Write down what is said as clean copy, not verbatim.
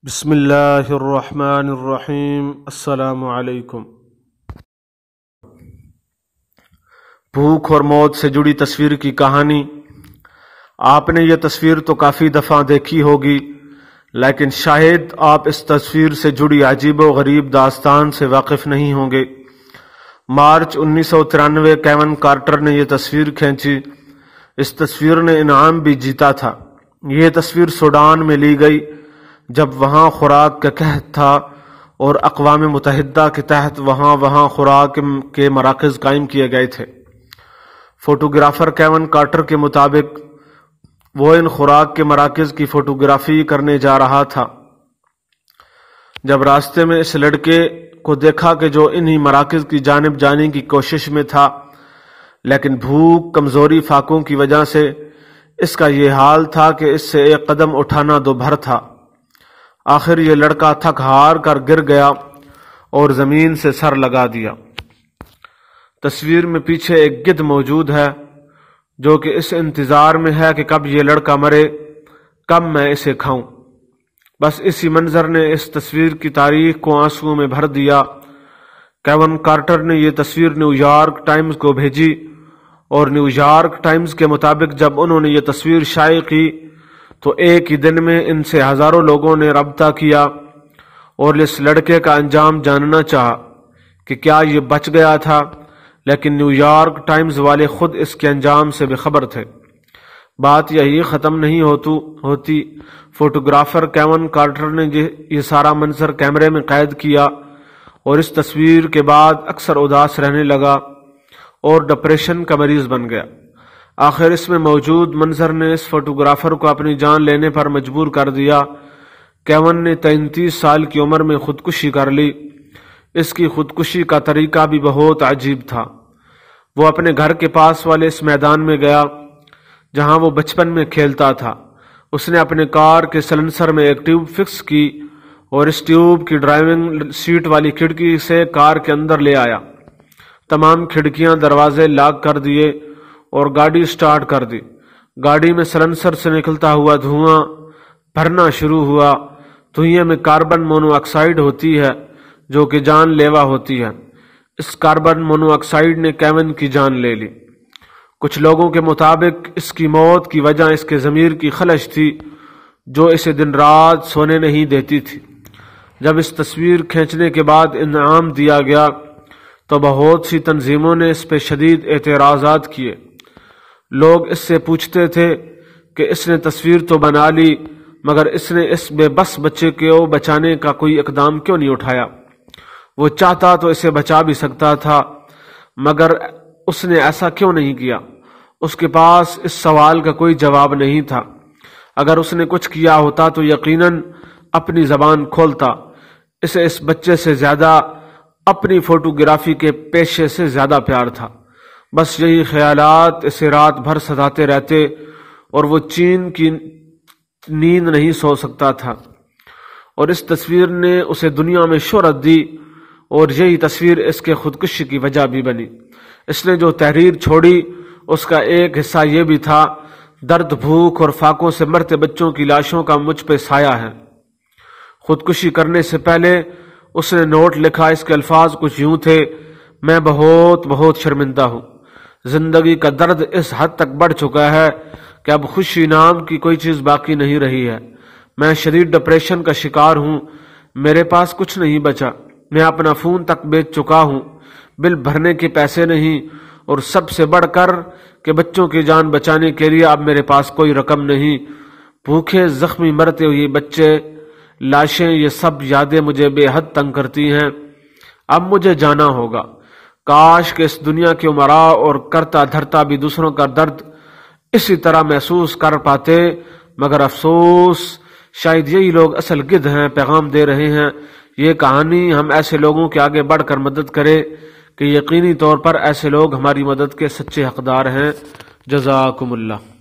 بسم اللہ الرحمن الرحیم۔ السلام علیکم۔ بھوک اور موت سے جڑی تصویر کی کہانی۔ آپ نے یہ تصویر تو کافی دفعہ دیکھی ہوگی، لیکن شاید آپ اس تصویر سے جڑی عجیب و غریب داستان سے واقف نہیں ہوں گے۔ مارچ 1993 کیون کارٹر نے یہ تصویر کھینچی۔ اس تصویر نے انعام بھی جیتا تھا۔ یہ تصویر سوڈان میں لی گئی جب وہاں خوراک کا قحط تھا اور اقوام متحدہ کے تحت وہاں خوراک کے مراکز قائم کیے گئے تھے۔ فوٹوگرافر کیون کارٹر کے مطابق وہ ان خوراک کے مراکز کی فوٹوگرافی کرنے جا رہا تھا جب راستے میں اس لڑکے کو دیکھا کہ جو انہی مراکز کی جانب جانے کی کوشش میں تھا، لیکن بھوک، کمزوری، فاقوں کی وجہ سے اس کا یہ حال تھا کہ اس سے ایک قدم اٹھانا دو بھر تھا۔ آخر یہ لڑکا تھک ہار کر گر گیا اور زمین سے سر لگا دیا۔ تصویر میں پیچھے ایک گدھ موجود ہے جو کہ اس انتظار میں ہے کہ کب یہ لڑکا مرے، کب میں اسے کھاؤں۔ بس اسی منظر نے اس تصویر کی تاریخ کو آنسوؤں میں بھر دیا۔ کیون کارٹر نے یہ تصویر نیو یارک ٹائمز کو بھیجی اور نیو یارک ٹائمز کے مطابق جب انہوں نے یہ تصویر شائع کی تو ایک ہی دن میں ان سے ہزاروں لوگوں نے رابطہ کیا اور اس لڑکے کا انجام جاننا چاہا کہ کیا یہ بچ گیا تھا، لیکن نیو یارک ٹائمز والے خود اس کے انجام سے بے خبر تھے۔ بات یہی ختم نہیں ہوتی۔ فوٹوگرافر کیون کارٹر نے یہ سارا منظر کیمرے میں قید کیا اور اس تصویر کے بعد اکثر اداس رہنے لگا اور ڈپریشن کا مریض بن گیا۔ آخر اس میں موجود منظر نے اس فوٹوگرافر کو اپنی جان لینے پر مجبور کر دیا۔ کیون نے 33 سال کی عمر میں خودکشی کر لی۔ اس کی خودکشی کا طریقہ بھی بہت عجیب تھا۔ وہ اپنے گھر کے پاس والے اس میدان میں گیا جہاں وہ بچپن میں کھیلتا تھا۔ اس نے اپنے کار کے سلنسر میں ایک ٹیوب فکس کی اور اس ٹیوب کی ڈرائیونگ سیٹ والی کھڑکی سے کار کے اندر لے آیا۔ تمام کھڑکیاں، دروازے لاک کر دیے اور گاڑی سٹارٹ کر دی۔ گاڑی میں سلنسر سے نکلتا ہوا دھواں بھرنا شروع ہوا۔ دھوئیں میں کاربن مونو آکسائیڈ ہوتی ہے جو کہ جان لیوا ہوتی ہے۔ اس کاربن مونو آکسائیڈ نے کیون کی جان لے لی۔ کچھ لوگوں کے مطابق اس کی موت کی وجہ اس کے ضمیر کی خلش تھی جو اسے دن رات سونے نہیں دیتی تھی۔ جب اس تصویر کھینچنے کے بعد انعام دیا گیا تو بہت سی تنظیموں نے اس پہ شدید اعتراضات کیے۔ لوگ اس سے پوچھتے تھے کہ اس نے تصویر تو بنا لی مگر اس نے اس بے بس بچے کو بچانے کا کوئی اقدام کیوں نہیں اٹھایا؟ وہ چاہتا تو اسے بچا بھی سکتا تھا مگر اس نے ایسا کیوں نہیں کیا؟ اس کے پاس اس سوال کا کوئی جواب نہیں تھا۔ اگر اس نے کچھ کیا ہوتا تو یقیناً اپنی زبان کھولتا۔ اسے اس بچے سے زیادہ اپنی فوٹوگرافی کے پیشے سے زیادہ پیار تھا۔ بس یہی خیالات اسے رات بھر ستاتے رہتے اور وہ چین کی نیند نہیں سو سکتا تھا۔ اور اس تصویر نے اسے دنیا میں شہرت دی اور یہی تصویر اس کے خودکشی کی وجہ بھی بنی۔ اس نے جو تحریر چھوڑی اس کا ایک حصہ یہ بھی تھا: درد، بھوک اور فاقوں سے مرتے بچوں کی لاشوں کا مجھ پہ سایہ ہے۔ خودکشی کرنے سے پہلے اس نے نوٹ لکھا۔ اس کے الفاظ کچھ یوں تھے: میں بہت شرمندہ ہوں۔ زندگی کا درد اس حد تک بڑھ چکا ہے کہ اب خوشی نام کی کوئی چیز باقی نہیں رہی ہے۔ میں شدید ڈپریشن کا شکار ہوں۔ میرے پاس کچھ نہیں بچا۔ میں اپنا فون تک بیچ چکا ہوں۔ بل بھرنے کے پیسے نہیں اور سب سے بڑھ کر کہ بچوں کی جان بچانے کے لیے اب میرے پاس کوئی رقم نہیں۔ بھوکے، زخمی، مرتے ہوئے بچے، لاشیں، یہ سب یادیں مجھے بے حد تنگ کرتی ہیں۔ اب مجھے جانا ہوگا۔ کاش کہ اس دنیا کے امراء اور کرتا دھرتا بھی دوسروں کا درد اسی طرح محسوس کر پاتے، مگر افسوس شاید یہی لوگ اصل گدھ ہیں، پیغام دے رہے ہیں۔ یہ کہانی ہم ایسے لوگوں کے آگے بڑھ کر مدد کرے کہ یقینی طور پر ایسے لوگ ہماری مدد کے سچے حقدار ہیں۔ جزاکم اللہ۔